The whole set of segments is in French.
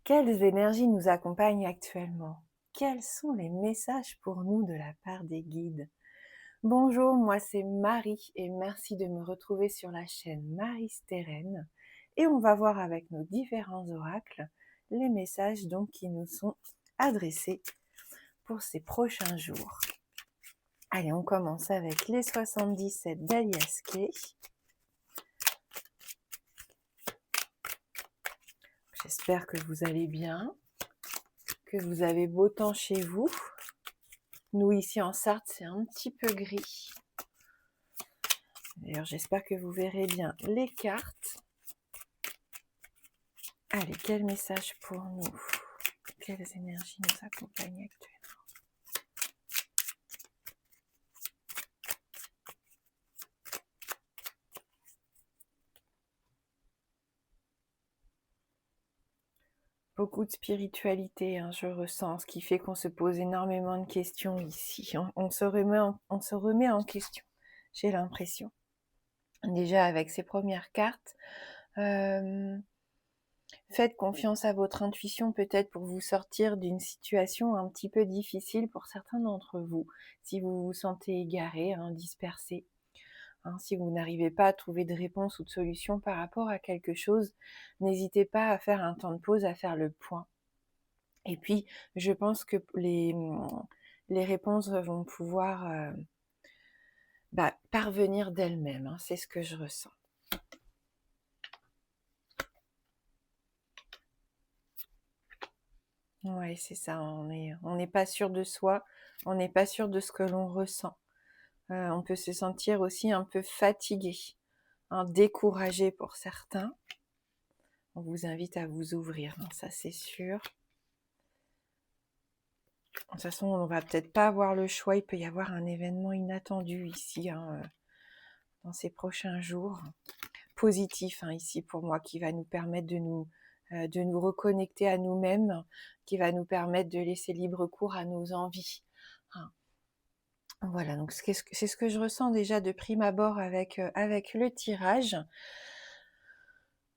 Quelles énergies nous accompagnent actuellement? Quels sont les messages pour nous de la part des guides? Bonjour, moi c'est Marie et merci de me retrouver sur la chaîne Marie Steren. Et on va voir avec nos différents oracles les messages donc qui nous sont adressés pour ces prochains jours. Allez, on commence avec les 77 d'Alias Kay. J'espère que vous allez bien, que vous avez beau temps chez vous. Nous, ici en Sarthe, c'est un petit peu gris. D'ailleurs, j'espère que vous verrez bien les cartes. Allez, quel message pour nous? Quelles énergies nous accompagnent actuellement? Beaucoup de spiritualité, hein, je ressens, ce qui fait qu'on se pose énormément de questions ici. On se remet en question, j'ai l'impression. Déjà avec ces premières cartes, faites confiance à votre intuition peut-être pour vous sortir d'une situation un petit peu difficile pour certains d'entre vous. Si vous vous sentez égaré, hein, dispersé, hein, si vous n'arrivez pas à trouver de réponse ou de solution par rapport à quelque chose, n'hésitez pas à faire un temps de pause, à faire le point. Et puis, je pense que les réponses vont pouvoir parvenir d'elles-mêmes, hein, c'est ce que je ressens. Ouais, c'est ça, on n'est pas sûr de soi, on n'est pas sûr de ce que l'on ressent. On peut se sentir aussi un peu fatigué, hein, découragé pour certains. On vous invite à vous ouvrir, hein, ça c'est sûr. De toute façon, on va peut-être pas avoir le choix, il peut y avoir un événement inattendu ici, hein, dans ces prochains jours. Positif, hein, ici pour moi, qui va nous permettre de nous reconnecter à nous-mêmes, qui va nous permettre de laisser libre cours à nos envies. Hein. Voilà, donc c'est ce que je ressens déjà de prime abord avec le tirage.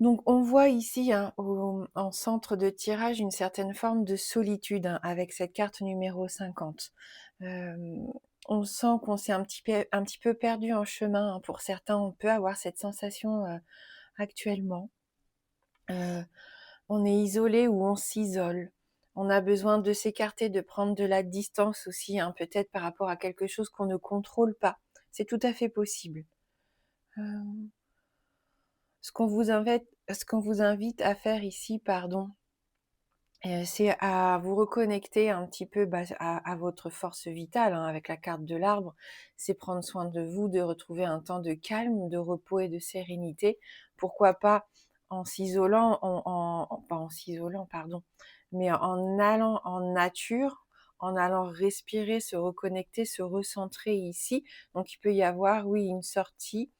Donc on voit ici, hein, en centre de tirage une certaine forme de solitude, hein, avec cette carte numéro 50. On sent qu'on s'est un petit peu perdu en chemin, hein. Pour certains, on peut avoir cette sensation actuellement. On est isolé ou on s'isole. On a besoin de s'écarter, de prendre de la distance aussi, hein, peut-être par rapport à quelque chose qu'on ne contrôle pas. C'est tout à fait possible. Euh, ce qu'on vous invite à faire ici, pardon, c'est à vous reconnecter un petit peu à votre force vitale, hein, avec la carte de l'arbre. C'est prendre soin de vous, de retrouver un temps de calme, de repos et de sérénité. Pourquoi pas en s'isolant, pas en s'isolant, pardon, mais en allant en nature, en allant respirer, se reconnecter, se recentrer ici. Donc il peut y avoir, oui, une sortie,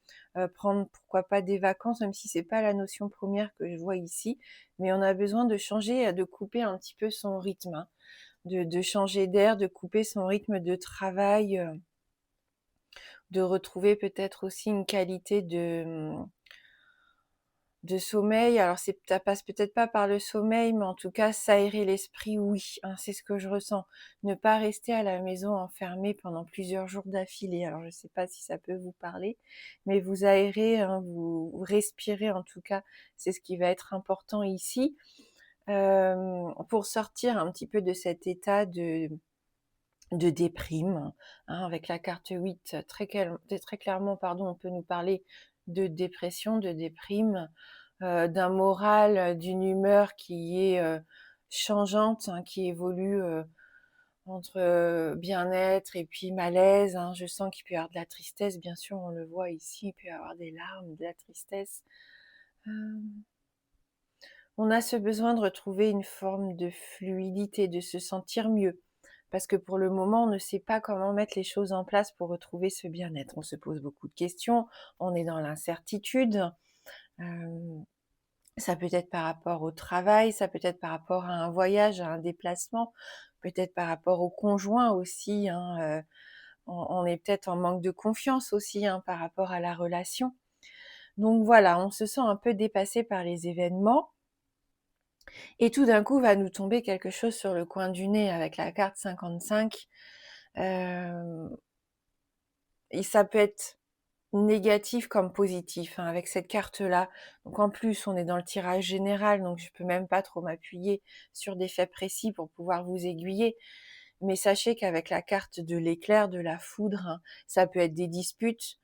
prendre pourquoi pas des vacances, même si c'est pas la notion première que je vois ici, mais on a besoin de changer, de couper un petit peu son rythme, hein, de changer d'air, de couper son rythme de travail, de retrouver peut-être aussi une qualité de sommeil. Alors ça passe peut-être pas par le sommeil, mais en tout cas s'aérer l'esprit, oui, hein, c'est ce que je ressens. Ne pas rester à la maison enfermé pendant plusieurs jours d'affilée. Alors je sais pas si ça peut vous parler, mais vous aérez, hein, vous respirez en tout cas, c'est ce qui va être important ici. Pour sortir un petit peu de cet état de déprime, hein, avec la carte 8, très clairement, pardon, on peut nous parler de dépression, de déprime, d'un moral, d'une humeur qui est changeante, hein, qui évolue entre bien-être et puis malaise, hein. Je sens qu'il peut y avoir de la tristesse, bien sûr, on le voit ici, il peut y avoir des larmes, de la tristesse. Euh, on a ce besoin de retrouver une forme de fluidité, de se sentir mieux. Parce que pour le moment, on ne sait pas comment mettre les choses en place pour retrouver ce bien-être. On se pose beaucoup de questions, on est dans l'incertitude. Euh, Ça peut être par rapport au travail, ça peut être par rapport à un voyage, à un déplacement, peut-être par rapport au conjoint aussi, hein. On est peut-être en manque de confiance aussi, hein, par rapport à la relation. Donc voilà, on se sent un peu dépassé par les événements. Et tout d'un coup, va nous tomber quelque chose sur le coin du nez avec la carte 55. Et ça peut être négatif comme positif, hein, avec cette carte-là. Donc en plus, on est dans le tirage général, donc je peux même pas trop m'appuyer sur des faits précis pour pouvoir vous aiguiller. Mais sachez qu'avec la carte de l'éclair, de la foudre, hein, ça peut être des disputes,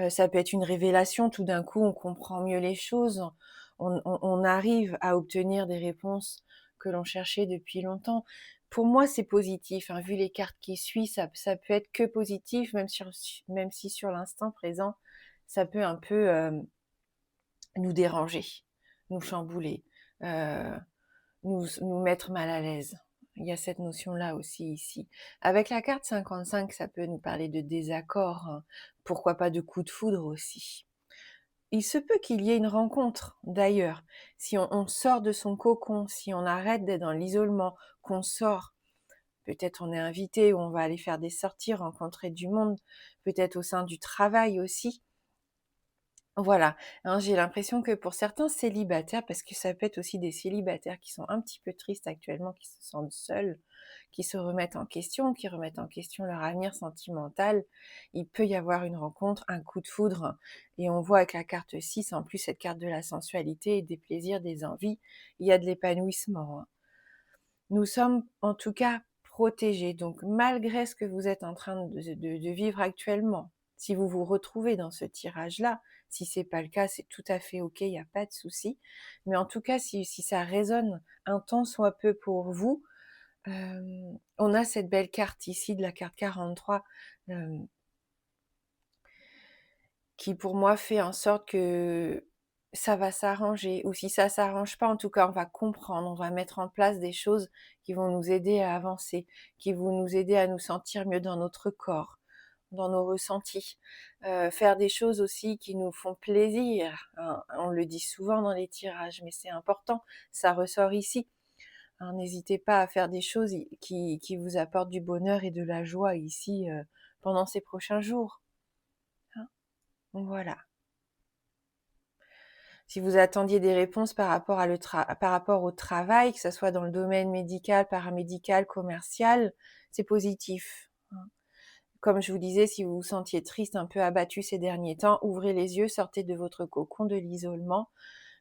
ça peut être une révélation. Tout d'un coup, on comprend mieux les choses. On arrive à obtenir des réponses que l'on cherchait depuis longtemps. Pour moi, c'est positif, hein, vu les cartes qui suivent, ça peut être que positif, même si sur l'instant présent, ça peut un peu nous déranger, nous chambouler, euh, nous mettre mal à l'aise. Il y a cette notion-là aussi ici. Avec la carte 55, ça peut nous parler de désaccord, hein. Pourquoi pas de coup de foudre aussi. Il se peut qu'il y ait une rencontre, d'ailleurs. Si on sort de son cocon, si on arrête d'être dans l'isolement, qu'on sort, peut-être on est invité ou on va aller faire des sorties, rencontrer du monde, peut-être au sein du travail aussi. Voilà, hein, j'ai l'impression que pour certains célibataires, parce que ça peut être aussi des célibataires qui sont un petit peu tristes actuellement, qui se sentent seuls, qui se remettent en question, qui remettent en question leur avenir sentimental, il peut y avoir une rencontre, un coup de foudre. Et on voit avec la carte 6, en plus cette carte de la sensualité, et des plaisirs, des envies, il y a de l'épanouissement, hein. Nous sommes en tout cas protégés. Donc malgré ce que vous êtes en train de vivre actuellement, si vous vous retrouvez dans ce tirage-là, si c'est pas le cas, c'est tout à fait ok, il n'y a pas de souci. Mais en tout cas, si ça résonne un tant soit peu pour vous, on a cette belle carte ici de la carte 43 euh, qui pour moi fait en sorte que ça va s'arranger, ou si ça s'arrange pas, en tout cas, on va comprendre, on va mettre en place des choses qui vont nous aider à avancer, qui vont nous aider à nous sentir mieux dans notre corps, dans nos ressentis, faire des choses aussi qui nous font plaisir, hein. On le dit souvent dans les tirages, mais c'est important, ça ressort ici, hein. N'hésitez pas à faire des choses qui vous apportent du bonheur et de la joie ici pendant ces prochains jours, hein. Voilà. Si vous attendiez des réponses par rapport, par rapport au travail, que ce soit dans le domaine médical, paramédical, commercial, c'est positif, hein. Comme je vous disais, si vous vous sentiez triste, un peu abattu ces derniers temps, ouvrez les yeux, sortez de votre cocon, de l'isolement.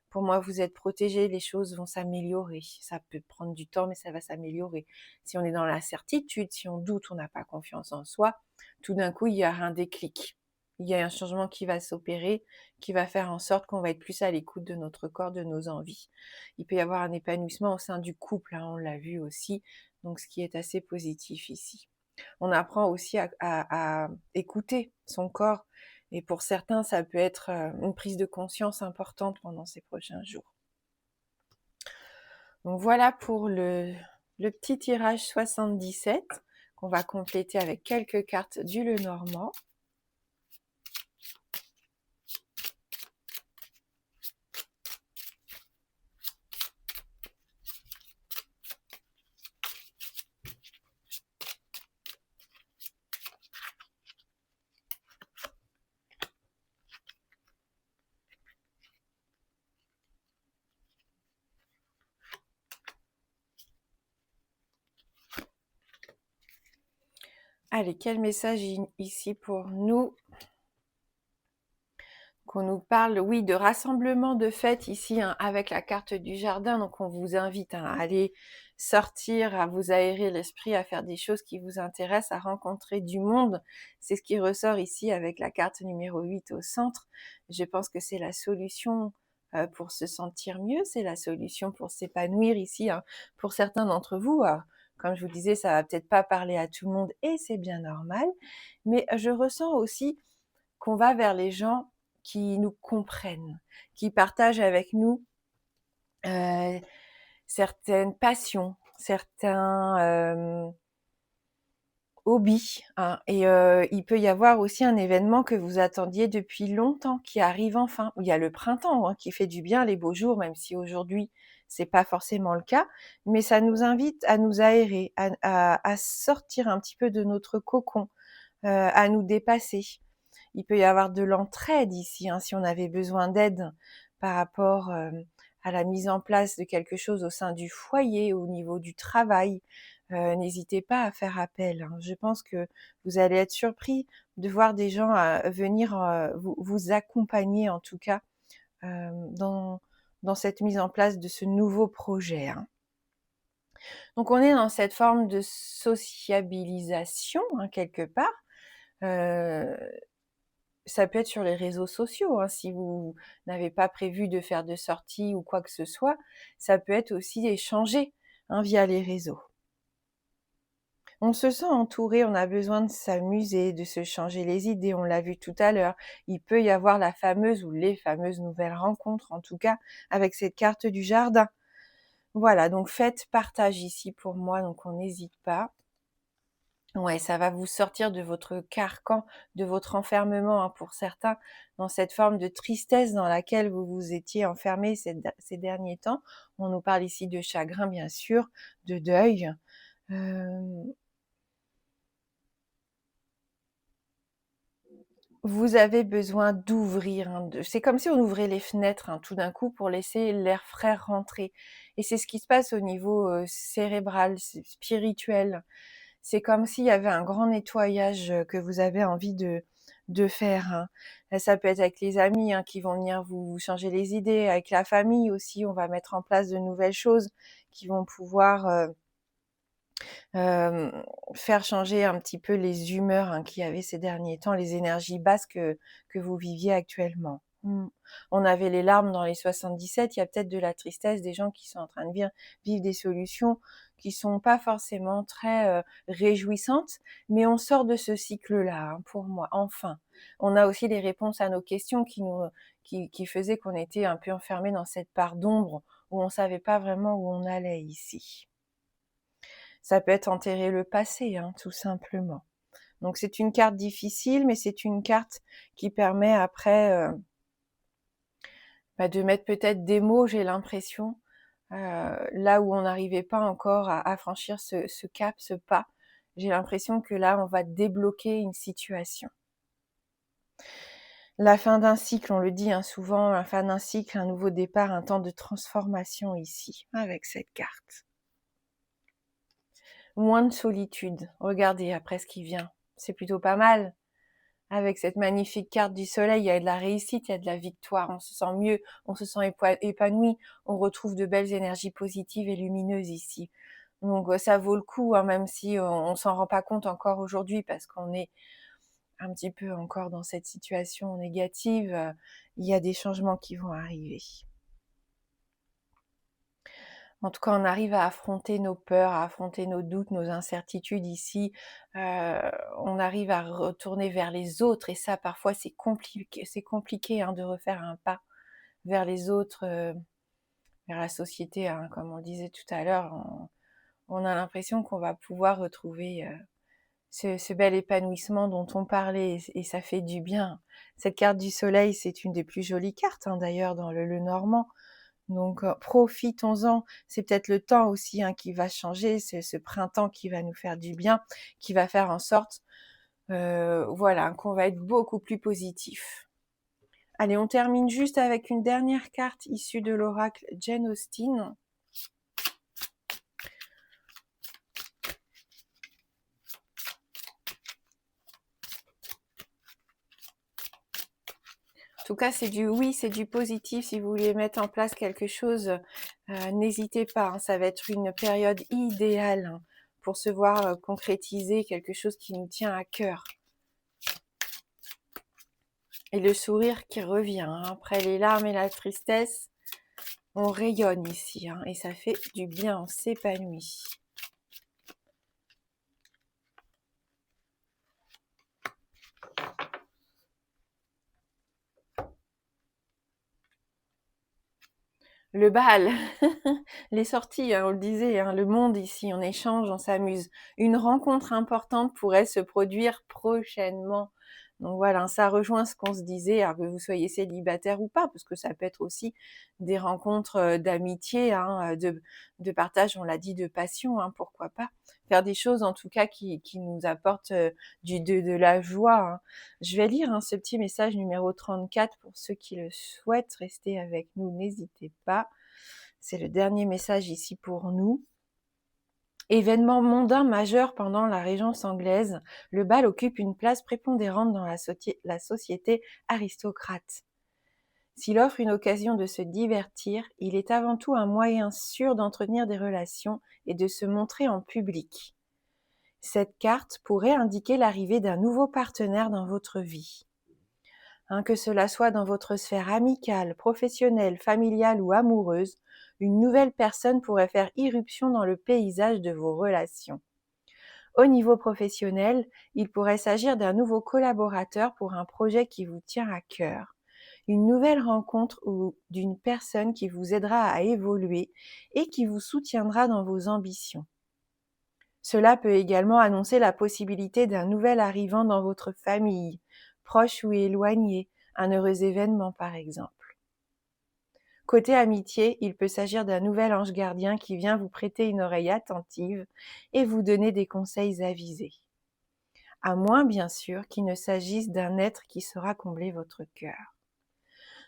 Pour moi, vous êtes protégés, les choses vont s'améliorer. Ça peut prendre du temps, mais ça va s'améliorer. Si on est dans l'incertitude, si on doute, on n'a pas confiance en soi, tout d'un coup, il y a un déclic. Il y a un changement qui va s'opérer, qui va faire en sorte qu'on va être plus à l'écoute de notre corps, de nos envies. Il peut y avoir un épanouissement au sein du couple, hein, on l'a vu aussi, donc ce qui est assez positif ici. On apprend aussi à écouter son corps, et pour certains, ça peut être une prise de conscience importante pendant ces prochains jours. Donc voilà pour le petit tirage 77 qu'on va compléter avec quelques cartes du Lenormand. Allez, quel message ici pour nous? Qu'on nous parle, oui, de rassemblement de fêtes ici, hein, avec la carte du jardin. Donc on vous invite, hein, à aller sortir, à vous aérer l'esprit, à faire des choses qui vous intéressent, à rencontrer du monde. C'est ce qui ressort ici avec la carte numéro 8 au centre. Je pense que c'est la solution pour se sentir mieux, c'est la solution pour s'épanouir ici, hein. Pour certains d'entre vous, comme je vous disais, ça va peut-être pas parler à tout le monde et c'est bien normal, mais je ressens aussi qu'on va vers les gens qui nous comprennent, qui partagent avec nous certaines passions, certains hobbies, hein. Et il peut y avoir aussi un événement que vous attendiez depuis longtemps, qui arrive enfin. Il y a le printemps, hein, qui fait du bien, les beaux jours, même si aujourd'hui c'est pas forcément le cas, mais ça nous invite à nous aérer, à sortir un petit peu de notre cocon, à nous dépasser. Il peut y avoir de l'entraide ici, hein, si on avait besoin d'aide par rapport à la mise en place de quelque chose au sein du foyer, au niveau du travail, n'hésitez pas à faire appel, hein. Je pense que vous allez être surpris de voir des gens venir vous accompagner en tout cas dans cette mise en place de ce nouveau projet, hein. Donc on est dans cette forme de sociabilisation, hein, quelque part. Euh, Ça peut être sur les réseaux sociaux, hein, si vous n'avez pas prévu de faire de sortie ou quoi que ce soit. Ça peut être aussi échangé, hein, via les réseaux. On se sent entouré, on a besoin de s'amuser, de se changer les idées, on l'a vu tout à l'heure. Il peut y avoir la fameuse ou les fameuses nouvelles rencontres, en tout cas avec cette carte du jardin. Voilà, donc faites partage ici pour moi, donc on n'hésite pas. Ouais, ça va vous sortir de votre carcan, de votre enfermement, hein, pour certains, dans cette forme de tristesse dans laquelle vous vous étiez enfermé ces derniers temps. On nous parle ici de chagrin, bien sûr, de deuil. Euh, Vous avez besoin d'ouvrir, hein, c'est comme si on ouvrait les fenêtres, hein, tout d'un coup pour laisser l'air frais rentrer. Et c'est ce qui se passe au niveau cérébral, spirituel. C'est comme s'il y avait un grand nettoyage que vous avez envie de faire, hein. Ça peut être avec les amis, hein, qui vont venir vous changer les idées, avec la famille aussi, on va mettre en place de nouvelles choses qui vont pouvoir euh, faire changer un petit peu les humeurs, hein, qu'il y avait ces derniers temps, les énergies basses que vous viviez actuellement. On avait les larmes dans les 77, il y a peut-être de la tristesse, des gens qui sont en train de vivre des solutions qui sont pas forcément très réjouissantes, mais on sort de ce cycle-là, hein, pour moi, enfin. On a aussi les réponses à nos questions qui faisaient qu'on était un peu enfermés dans cette part d'ombre où on savait pas vraiment où on allait ici. Ça peut être enterrer le passé, hein, tout simplement. Donc c'est une carte difficile, mais c'est une carte qui permet après de mettre peut-être des mots, j'ai l'impression, là où on n'arrivait pas encore à franchir ce cap, ce pas. J'ai l'impression que là, on va débloquer une situation. La fin d'un cycle, on le dit, hein, souvent, la fin d'un cycle, un nouveau départ, un temps de transformation ici, avec cette carte. Moins de solitude. Regardez après ce qui vient. C'est plutôt pas mal. Avec cette magnifique carte du soleil, il y a de la réussite, il y a de la victoire. On se sent mieux, on se sent épanoui. On retrouve de belles énergies positives et lumineuses ici. Donc ça vaut le coup, hein, même si on s'en rend pas compte encore aujourd'hui parce qu'on est un petit peu encore dans cette situation négative. Il y a des changements qui vont arriver. En tout cas, on arrive à affronter nos peurs, à affronter nos doutes, nos incertitudes ici. On arrive à retourner vers les autres et ça, parfois, c'est compliqué, hein, de refaire un pas vers les autres, vers la société, hein, comme on le disait tout à l'heure. On a l'impression qu'on va pouvoir retrouver ce bel épanouissement dont on parlait et ça fait du bien. Cette carte du soleil, c'est une des plus jolies cartes, hein, d'ailleurs, dans le Normand. Donc profitons-en, c'est peut-être le temps aussi, hein, qui va changer, c'est ce printemps qui va nous faire du bien, qui va faire en sorte voilà, qu'on va être beaucoup plus positif. Allez, on termine juste avec une dernière carte issue de l'oracle Jane Austen. En tout cas, c'est du positif. Si vous voulez mettre en place quelque chose, n'hésitez pas, hein, ça va être une période idéale, hein, pour se voir concrétiser quelque chose qui nous tient à cœur. Et le sourire qui revient, hein. Après les larmes et la tristesse, on rayonne ici, hein, et ça fait du bien, on s'épanouit. Le bal, les sorties, hein, on le disait, hein, le monde ici, on échange, on s'amuse. Une rencontre importante pourrait se produire prochainement. Donc voilà, ça rejoint ce qu'on se disait, alors que vous soyez célibataire ou pas, parce que ça peut être aussi des rencontres d'amitié, hein, de partage, on l'a dit, de passion, hein, pourquoi pas. Faire des choses en tout cas qui nous apportent de la joie, hein. Je vais lire, hein, ce petit message numéro 34 pour ceux qui le souhaitent rester avec nous, n'hésitez pas. C'est le dernier message ici pour nous. Événement mondain majeur pendant la Régence anglaise, le bal occupe une place prépondérante dans la société aristocrate. S'il offre une occasion de se divertir, il est avant tout un moyen sûr d'entretenir des relations et de se montrer en public. Cette carte pourrait indiquer l'arrivée d'un nouveau partenaire dans votre vie. Que cela soit dans votre sphère amicale, professionnelle, familiale ou amoureuse, une nouvelle personne pourrait faire irruption dans le paysage de vos relations. Au niveau professionnel, il pourrait s'agir d'un nouveau collaborateur pour un projet qui vous tient à cœur, une nouvelle rencontre ou d'une personne qui vous aidera à évoluer et qui vous soutiendra dans vos ambitions. Cela peut également annoncer la possibilité d'un nouvel arrivant dans votre famille, proche ou éloigné, un heureux événement par exemple. Côté amitié, il peut s'agir d'un nouvel ange gardien qui vient vous prêter une oreille attentive et vous donner des conseils avisés. À moins bien sûr qu'il ne s'agisse d'un être qui saura combler votre cœur.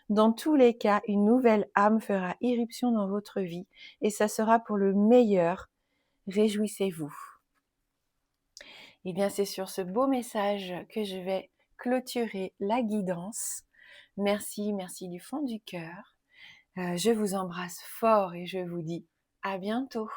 Dans tous les cas, une nouvelle âme fera irruption dans votre vie et ça sera pour le meilleur. Réjouissez-vous. Et bien c'est sur ce beau message que je vais clôturer la guidance. Merci du fond du cœur. Je vous embrasse fort et je vous dis à bientôt.